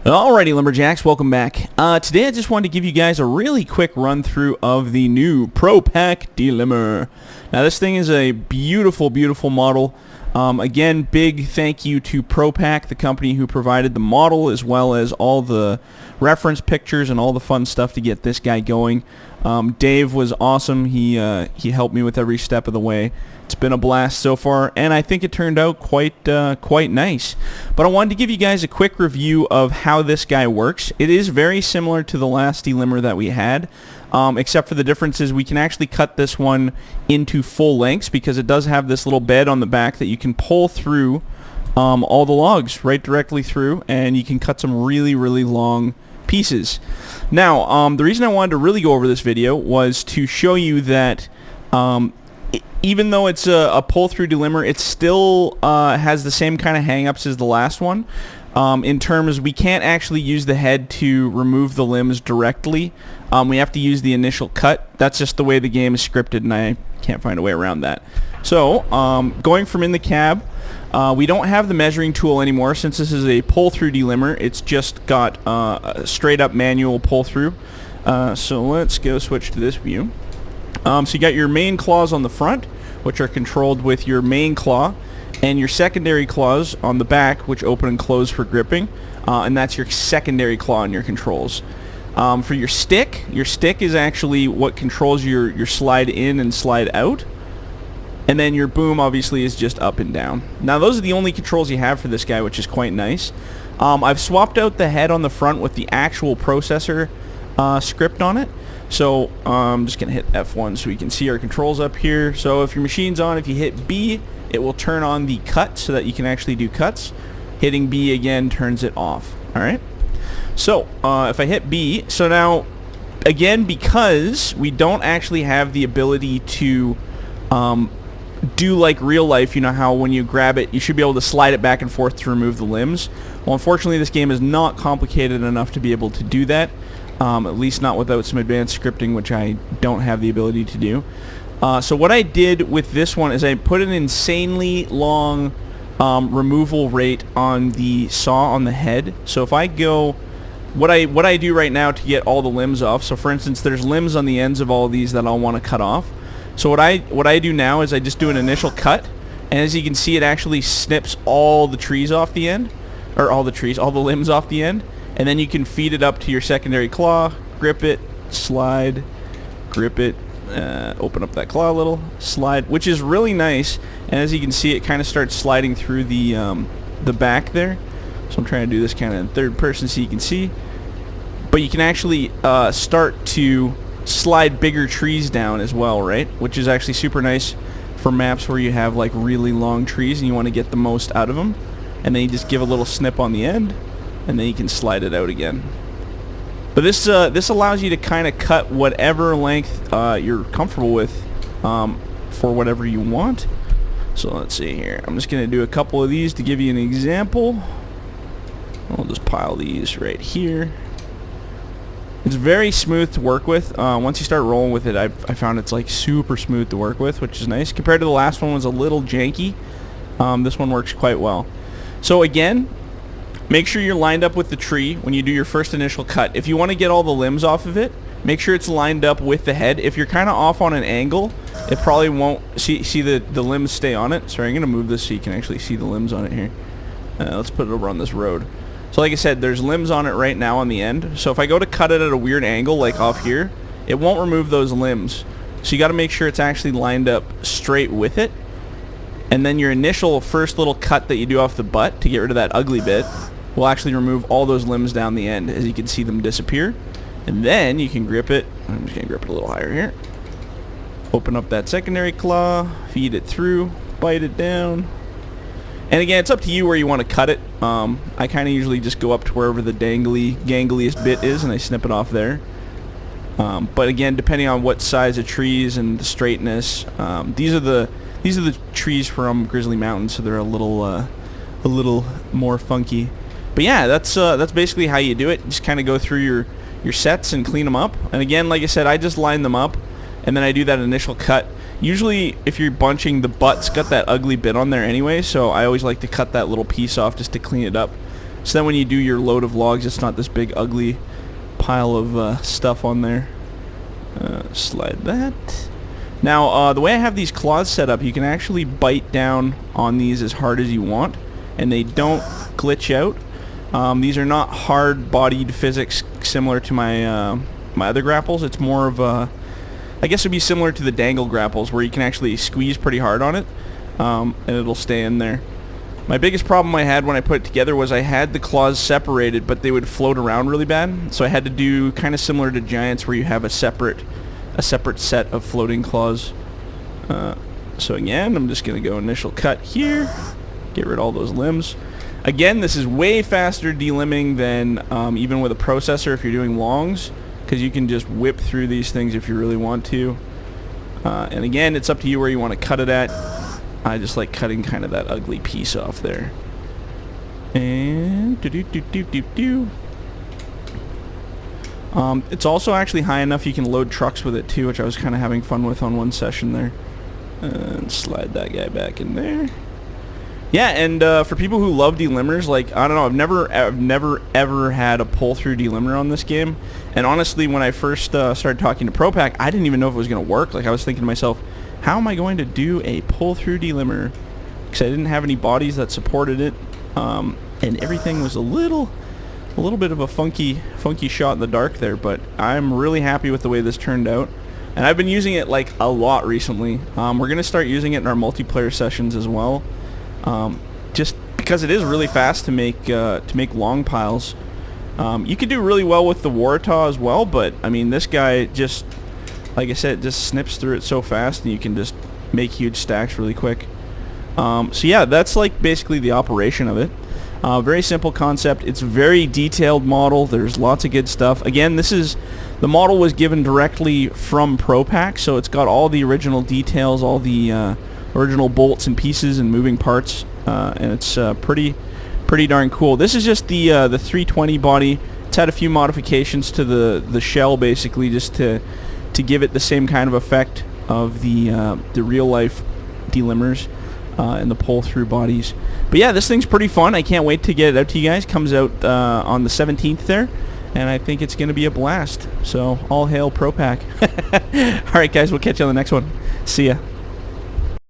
Alrighty, Lumberjacks, welcome back. Today I just wanted to give you guys a really quick run through of the new Pro Pack Delimber. Now this thing is a beautiful, beautiful model. Again, big thank you to Pro Pack, the company who provided the model, as well as all the reference pictures and all the fun stuff to get this guy going. Dave was awesome. He helped me with every step of the way. It's been a blast so far, and I think it turned out quite nice. But I wanted to give you guys a quick review of how this guy works. It is very similar to the last Delimber that we had, except for the differences. We can actually cut this one into full lengths because it does have this little bed on the back that you can pull through all the logs right directly through, and you can cut some really, really long pieces. Now, the reason I wanted to really go over this video was to show you that even though it's a pull-through Delimber, it still has the same kind of hang-ups as the last one. In terms, we can't actually use the head to remove the limbs directly. We have to use the initial cut. That's just the way the game is scripted, and I can't find a way around that. So, going from in the cab, we don't have the measuring tool anymore since this is a pull-through Delimber. It's just got a straight-up manual pull-through. So let's go switch to this view. So you got your main claws on the front, which are controlled with your main claw, and your secondary claws on the back, which open and close for gripping, and that's your secondary claw in your controls. For your stick is actually what controls your slide in and slide out, and then your boom obviously is just up and down. Now those are the only controls you have for this guy, which is quite nice. I've swapped out the head on the front with the actual processor script on it. So I'm just going to hit F1 so we can see our controls up here. So if your machine's on, if you hit B, it will turn on the cut so that you can actually do cuts. Hitting B again turns it off. Alright. So if I hit B, so now again, because we don't actually have the ability to do like real life, you know how when you grab it you should be able to slide it back and forth to remove the limbs. Well, unfortunately this game is not complicated enough to be able to do that. At least not without some advanced scripting, which I don't have the ability to do. So what I did with this one is I put an insanely long removal rate on the saw on the head. So if I go, what I do right now to get all the limbs off, so for instance there's limbs on the ends of all of these that I'll want to cut off. So what I do now is I just do an initial cut, and as you can see it actually snips all the trees off the end, or all the limbs off the end. And then you can feed it up to your secondary claw, grip it, slide, grip it, open up that claw a little, slide, which is really nice. And as you can see, it kind of starts sliding through the back there. So I'm trying to do this kind of in third person so you can see. But you can actually start to slide bigger trees down as well, right? Which is actually super nice for maps where you have like really long trees and you want to get the most out of them. And then you just give a little snip on the end, and then you can slide it out again. But this allows you to kind of cut whatever length you're comfortable with for whatever you want. So let's see here. I'm just going to do a couple of these to give you an example. I'll just pile these right here. It's very smooth to work with. Once you start rolling with it, I found it's like super smooth to work with, which is nice. Compared to the last one, was a little janky. This one works quite well. So again, make sure you're lined up with the tree when you do your first initial cut. If you want to get all the limbs off of it, make sure it's lined up with the head. If you're kind of off on an angle, it probably won't see the limbs stay on it. Sorry, I'm going to move this so you can actually see the limbs on it here. Let's put it over on this road. So like I said, there's limbs on it right now on the end. So if I go to cut it at a weird angle, like off here, it won't remove those limbs. So you got to make sure it's actually lined up straight with it. And then your initial first little cut that you do off the butt to get rid of that ugly bit will actually remove all those limbs down the end, as you can see them disappear. And then you can grip it. I'm just going to grip it a little higher here. Open up that secondary claw, feed it through, bite it down. And again, it's up to you where you want to cut it. I kind of usually just go up to wherever the gangliest bit is and I snip it off there. But again, depending on what size of trees and the straightness, these are the trees from Grizzly Mountain, so they're a little more funky. But yeah, that's basically how you do it. Just kind of go through your sets and clean them up. And again, like I said, I just line them up, and then I do that initial cut. Usually, if you're bunching, the butt's got that ugly bit on there anyway, so I always like to cut that little piece off just to clean it up. So then when you do your load of logs, it's not this big ugly pile of stuff on there. Slide that. Now, the way I have these claws set up, you can actually bite down on these as hard as you want, and they don't glitch out. These are not hard-bodied physics similar to my my other grapples. It's more of a, I guess it would be similar to the dangle grapples, where you can actually squeeze pretty hard on it, and it'll stay in there. My biggest problem I had when I put it together was I had the claws separated, but they would float around really bad. So I had to do kind of similar to Giants, where you have a separate set of floating claws. So again, I'm just going to go initial cut here, get rid of all those limbs. Again, this is way faster delimbing than even with a processor if you're doing longs, because you can just whip through these things if you really want to. And again, it's up to you where you want to cut it at. I just like cutting kind of that ugly piece off there. And it's also actually high enough you can load trucks with it too, which I was kind of having fun with on one session there. And slide that guy back in there. Yeah, and for people who love delimbers, like, I don't know, I've never ever had a pull-through delimber on this game. And honestly, when I first started talking to ProPack, I didn't even know if it was going to work. Like, I was thinking to myself, how am I going to do a pull-through delimber? Because I didn't have any bodies that supported it, and everything was a little bit of a funky shot in the dark there. But I'm really happy with the way this turned out, and I've been using it like a lot recently. We're going to start using it in our multiplayer sessions as well, just because it is really fast to make long piles. You could do really well with the Waratah as well, but I mean, this guy just, like I said, just snips through it so fast, and you can just make huge stacks really quick. So yeah, that's like basically the operation of it. Very simple concept. It's a very detailed model. There's lots of good stuff. Again, the model was given directly from ProPack, so it's got all the original details, all the original bolts and pieces and moving parts, and it's pretty darn cool. This is just the 320 body. It's had a few modifications to the shell, basically, just to give it the same kind of effect of the real life delimbers and the pull through bodies. But yeah, this thing's pretty fun. I can't wait to get it out to you guys. Comes out on the 17th there, and I think it's going to be a blast. So all hail ProPack. All right, guys, we'll catch you on the next one. See ya.